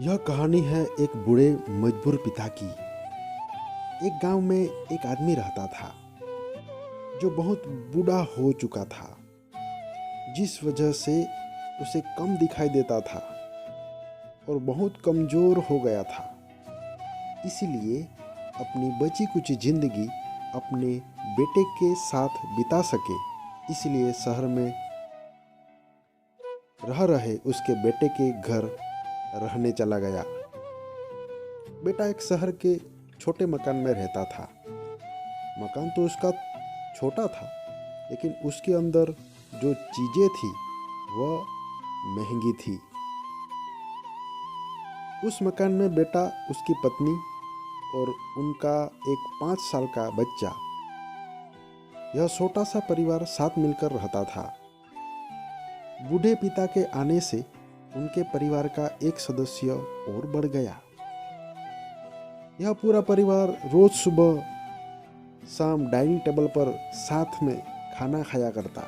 यह कहानी है एक बूढ़े मजबूर पिता की। एक गांव में एक आदमी रहता था जो बहुत बूढ़ा हो चुका था, जिस वजह से उसे कम दिखाई देता था और बहुत कमजोर हो गया था। इसीलिए अपनी बची कुछ जिंदगी अपने बेटे के साथ बिता सके, इसलिए शहर में रह रहे उसके बेटे के घर रहने चला गया। बेटा एक शहर के छोटे मकान में रहता था। मकान तो उसका छोटा था, लेकिन उसके अंदर जो चीजें थी वह महंगी थी। उस मकान में बेटा, उसकी पत्नी और उनका एक 5 साल का बच्चा, यह छोटा सा परिवार साथ मिलकर रहता था। बूढ़े पिता के आने से उनके परिवार का एक सदस्य और बढ़ गया। यह पूरा परिवार रोज सुबह शाम डाइनिंग टेबल पर साथ में खाना खाया करता।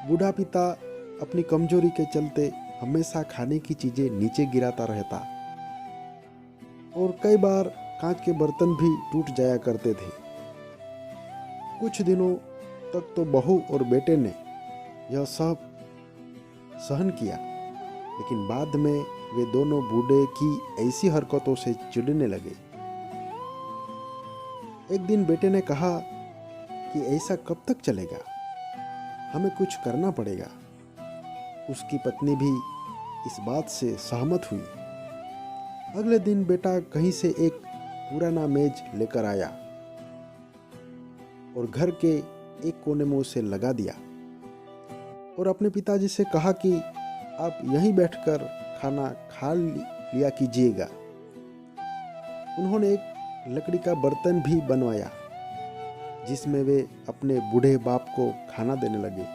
बूढ़ा पिता अपनी कमजोरी के चलते हमेशा खाने की चीजें नीचे गिराता रहता और कई बार कांच के बर्तन भी टूट जाया करते थे। कुछ दिनों तक तो बहू और बेटे ने यह सब सहन किया, लेकिन बाद में वे दोनों बूढ़े की ऐसी हरकतों से चिढ़ने लगे। एक दिन बेटे ने कहा कि ऐसा कब तक चलेगा, हमें कुछ करना पड़ेगा। उसकी पत्नी भी इस बात से सहमत हुई। अगले दिन बेटा कहीं से एक पुराना मेज लेकर आया और घर के एक कोने में उसे लगा दिया और अपने पिताजी से कहा कि आप यहीं बैठकर खाना खा लिया कीजिएगा। उन्होंने एक लकड़ी का बर्तन भी बनवाया जिसमें वे अपने बूढ़े बाप को खाना देने लगे।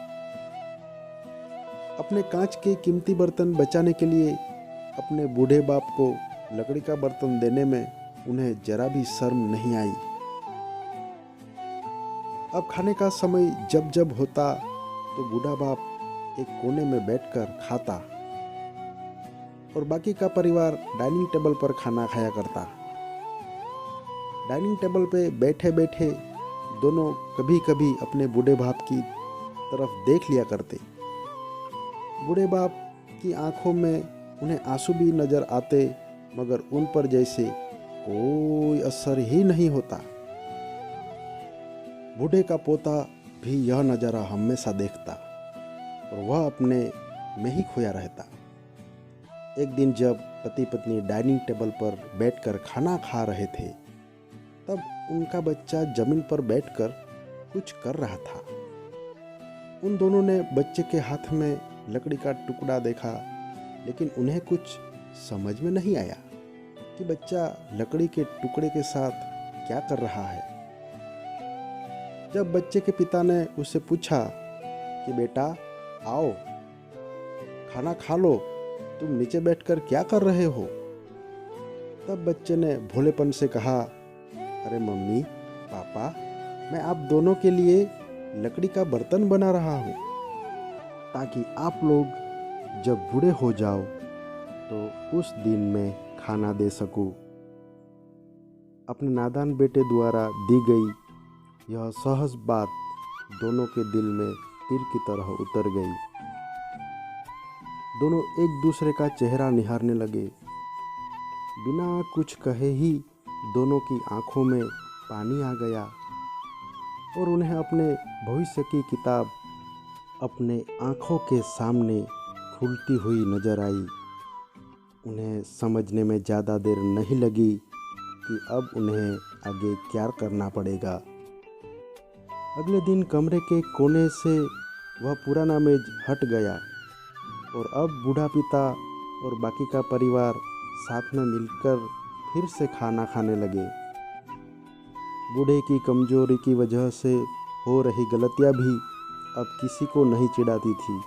अपने कांच के कीमती बर्तन बचाने के लिए अपने बूढ़े बाप को लकड़ी का बर्तन देने में उन्हें जरा भी शर्म नहीं आई। अब खाने का समय जब जब होता तो बूढ़ा बाप एक कोने में बैठकर खाता और बाकी का परिवार डाइनिंग टेबल पर खाना खाया करता। डाइनिंग टेबल पे बैठे बैठे दोनों कभी कभी अपने बूढ़े बाप की तरफ देख लिया करते। बूढ़े बाप की आंखों में उन्हें आंसू भी नजर आते, मगर उन पर जैसे कोई असर ही नहीं होता। बूढ़े का पोता भी यह नज़ारा हमेशा देखता और वह अपने में ही खोया रहता। एक दिन जब पति पत्नी डाइनिंग टेबल पर बैठकर खाना खा रहे थे, तब उनका बच्चा जमीन पर बैठकर कुछ कर रहा था। उन दोनों ने बच्चे के हाथ में लकड़ी का टुकड़ा देखा, लेकिन उन्हें कुछ समझ में नहीं आया कि बच्चा लकड़ी के टुकड़े के साथ क्या कर रहा है। जब बच्चे के पिता ने उससे पूछा कि बेटा आओ खाना खा लो, तुम नीचे बैठकर क्या कर रहे हो, तब बच्चे ने भोलेपन से कहा, अरे मम्मी पापा, मैं आप दोनों के लिए लकड़ी का बर्तन बना रहा हूँ ताकि आप लोग जब बूढ़े हो जाओ तो उस दिन में खाना दे सकूं। अपने नादान बेटे द्वारा दी गई यह सहज बात दोनों के दिल में तीर की तरह उतर गई। दोनों एक दूसरे का चेहरा निहारने लगे। बिना कुछ कहे ही दोनों की आंखों में पानी आ गया और उन्हें अपने भविष्य की किताब अपने आंखों के सामने खुलती हुई नजर आई। उन्हें समझने में ज़्यादा देर नहीं लगी कि अब उन्हें आगे क्या करना पड़ेगा। अगले दिन कमरे के कोने से वह पुराना मेज हट गया और अब बूढ़ा पिता और बाकी का परिवार साथ में मिलकर फिर से खाना खाने लगे। बूढ़े की कमजोरी की वजह से हो रही गलतियां भी अब किसी को नहीं चिढ़ाती थी।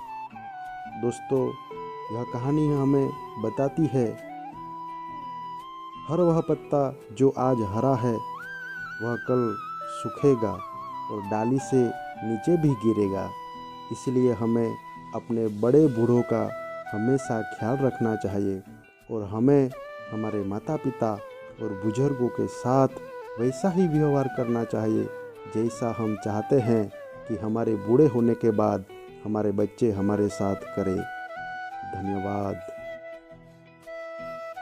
दोस्तों, यह कहानी हमें बताती है, हर वह पत्ता जो आज हरा है वह कल सूखेगा और डाली से नीचे भी गिरेगा। इसलिए हमें अपने बड़े बूढ़ों का हमेशा ख्याल रखना चाहिए और हमें हमारे माता पिता और बुजुर्गों के साथ वैसा ही व्यवहार करना चाहिए जैसा हम चाहते हैं कि हमारे बूढ़े होने के बाद हमारे बच्चे हमारे साथ करें। धन्यवाद।